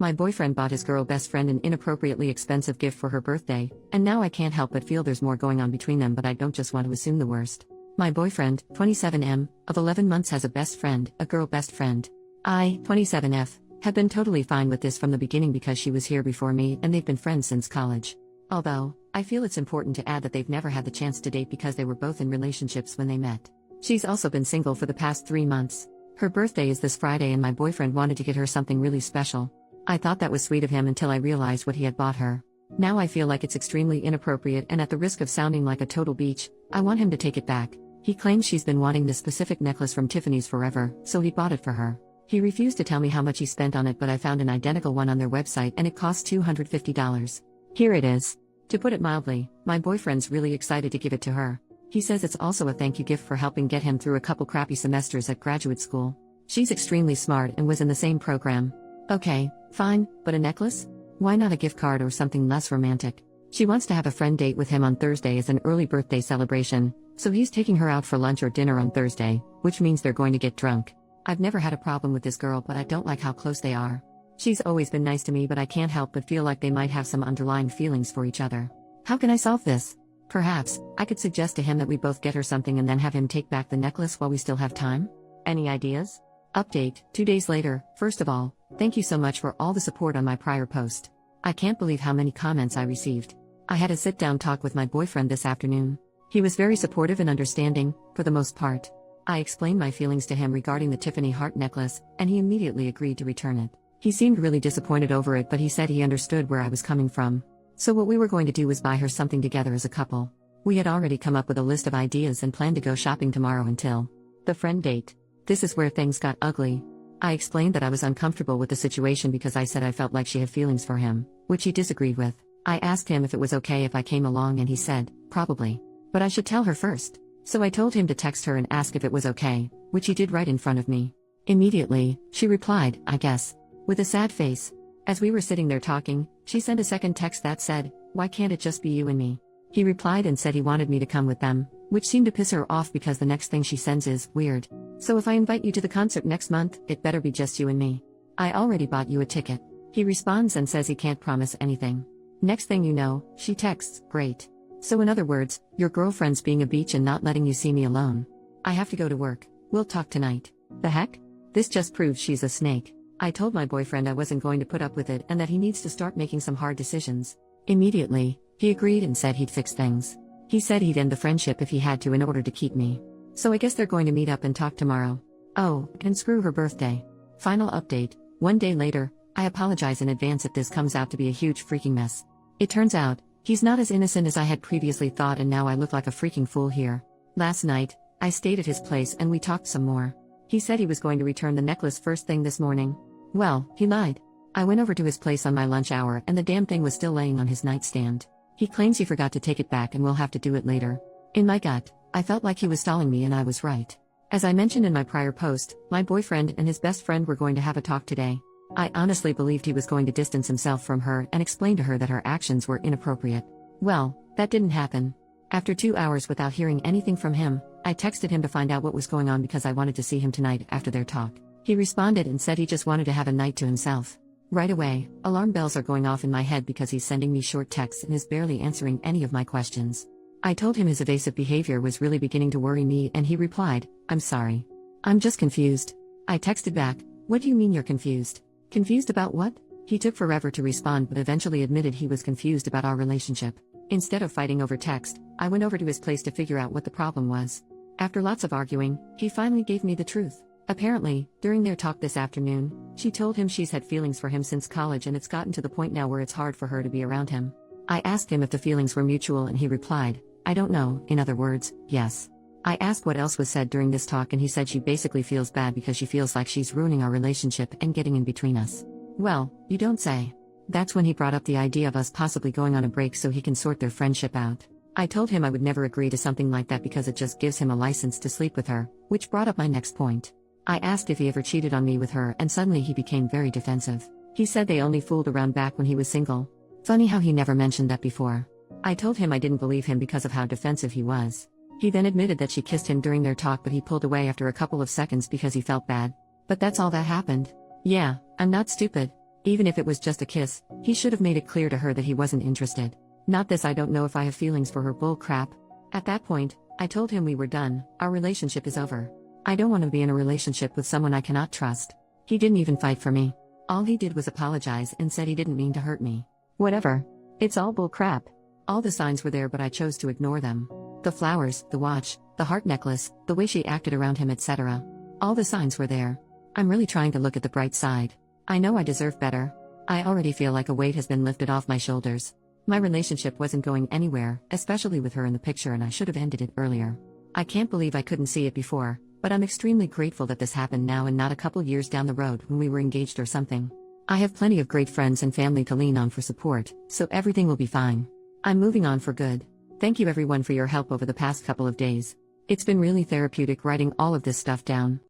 My boyfriend bought his girl best friend an inappropriately expensive gift for her birthday, and now I can't help but feel there's more going on between them, but I don't just want to assume the worst. My boyfriend, 27M, of 11 months has a best friend, a girl best friend. I, 27F, have been totally fine with this from the beginning because she was here before me and they've been friends since college. Although, I feel it's important to add that they've never had the chance to date because they were both in relationships when they met. She's also been single for the past 3 months. Her birthday is this Friday and my boyfriend wanted to get her something really special. I thought that was sweet of him until I realized what he had bought her. Now I feel like it's extremely inappropriate, and at the risk of sounding like a total beach, I want him to take it back. He claims she's been wanting this specific necklace from Tiffany's forever, so he bought it for her. He refused to tell me how much he spent on it, but I found an identical one on their website and it cost $250. Here it is. To put it mildly, my boyfriend's really excited to give it to her. He says it's also a thank you gift for helping get him through a couple crappy semesters at graduate school. She's extremely smart and was in the same program. Okay, fine, but a necklace? Why not a gift card or something less romantic? She wants to have a friend date with him on Thursday as an early birthday celebration, so he's taking her out for lunch or dinner on Thursday, which means they're going to get drunk. I've never had a problem with this girl, but I don't like how close they are. She's always been nice to me, but I can't help but feel like they might have some underlying feelings for each other. How can I solve this? Perhaps, I could suggest to him that we both get her something and then have him take back the necklace while we still have time? Any ideas? Update, 2 days later. First of all, thank you so much for all the support on my prior post. I can't believe how many comments I received. I had a sit-down talk with my boyfriend this afternoon. He was very supportive and understanding, for the most part. I explained my feelings to him regarding the Tiffany heart necklace, and he immediately agreed to return it. He seemed really disappointed over it, but he said he understood where I was coming from. So what we were going to do was buy her something together as a couple. We had already come up with a list of ideas and planned to go shopping tomorrow until the friend date. This is where things got ugly. I explained that I was uncomfortable with the situation because I said I felt like she had feelings for him, which he disagreed with. I asked him if it was okay if I came along and he said, probably. But I should tell her first. So I told him to text her and ask if it was okay, which he did right in front of me. Immediately, she replied, I guess, with a sad face. As we were sitting there talking, she sent a second text that said, why can't it just be you and me? He replied and said he wanted me to come with them, which seemed to piss her off because the next thing she sends is, weird. So if I invite you to the concert next month, it better be just you and me. I already bought you a ticket. He responds and says he can't promise anything. Next thing you know, she texts, great. So in other words, your girlfriend's being a beach and not letting you see me alone. I have to go to work. We'll talk tonight. The heck? This just proves she's a snake. I told my boyfriend I wasn't going to put up with it and that he needs to start making some hard decisions. Immediately, he agreed and said he'd fix things. He said he'd end the friendship if he had to in order to keep me. So I guess they're going to meet up and talk tomorrow. Oh, and screw her birthday. Final update, 1 day later. I apologize in advance if this comes out to be a huge freaking mess. It turns out, he's not as innocent as I had previously thought, and now I look like a freaking fool here. Last night, I stayed at his place and we talked some more. He said he was going to return the necklace first thing this morning. Well, he lied. I went over to his place on my lunch hour and the damn thing was still laying on his nightstand. He claims he forgot to take it back and will have to do it later. In my gut, I felt like he was stalling me, and I was right. As I mentioned in my prior post, my boyfriend and his best friend were going to have a talk today. I honestly believed he was going to distance himself from her and explain to her that her actions were inappropriate. Well, that didn't happen. After 2 hours without hearing anything from him, I texted him to find out what was going on because I wanted to see him tonight after their talk. He responded and said he just wanted to have a night to himself. Right away, alarm bells are going off in my head because he's sending me short texts and is barely answering any of my questions. I told him his evasive behavior was really beginning to worry me, and he replied, I'm sorry. I'm just confused. I texted back, what do you mean you're confused? Confused about what? He took forever to respond but eventually admitted he was confused about our relationship. Instead of fighting over text, I went over to his place to figure out what the problem was. After lots of arguing, he finally gave me the truth. Apparently, during their talk this afternoon, she told him she's had feelings for him since college and it's gotten to the point now where it's hard for her to be around him. I asked him if the feelings were mutual and he replied, I don't know, in other words, yes. I asked what else was said during this talk and he said she basically feels bad because she feels like she's ruining our relationship and getting in between us. Well, you don't say. That's when he brought up the idea of us possibly going on a break so he can sort their friendship out. I told him I would never agree to something like that because it just gives him a license to sleep with her, which brought up my next point. I asked if he ever cheated on me with her and suddenly he became very defensive. He said they only fooled around back when he was single. Funny how he never mentioned that before. I told him I didn't believe him because of how defensive he was. He then admitted that she kissed him during their talk but he pulled away after a couple of seconds because he felt bad. But that's all that happened. Yeah, I'm not stupid. Even if it was just a kiss, he should have made it clear to her that he wasn't interested. Not this I don't know if I have feelings for her bull crap. At that point, I told him we were done, our relationship is over. I don't want to be in a relationship with someone I cannot trust. He didn't even fight for me. All he did was apologize and said he didn't mean to hurt me. Whatever. It's all bull crap. All the signs were there but I chose to ignore them. The flowers, the watch, the heart necklace, the way she acted around him, etc. All the signs were there. I'm really trying to look at the bright side. I know I deserve better. I already feel like a weight has been lifted off my shoulders. My relationship wasn't going anywhere, especially with her in the picture, and I should have ended it earlier. I can't believe I couldn't see it before, but I'm extremely grateful that this happened now and not a couple years down the road when we were engaged or something. I have plenty of great friends and family to lean on for support, so everything will be fine. I'm moving on for good. Thank you everyone for your help over the past couple of days. It's been really therapeutic writing all of this stuff down.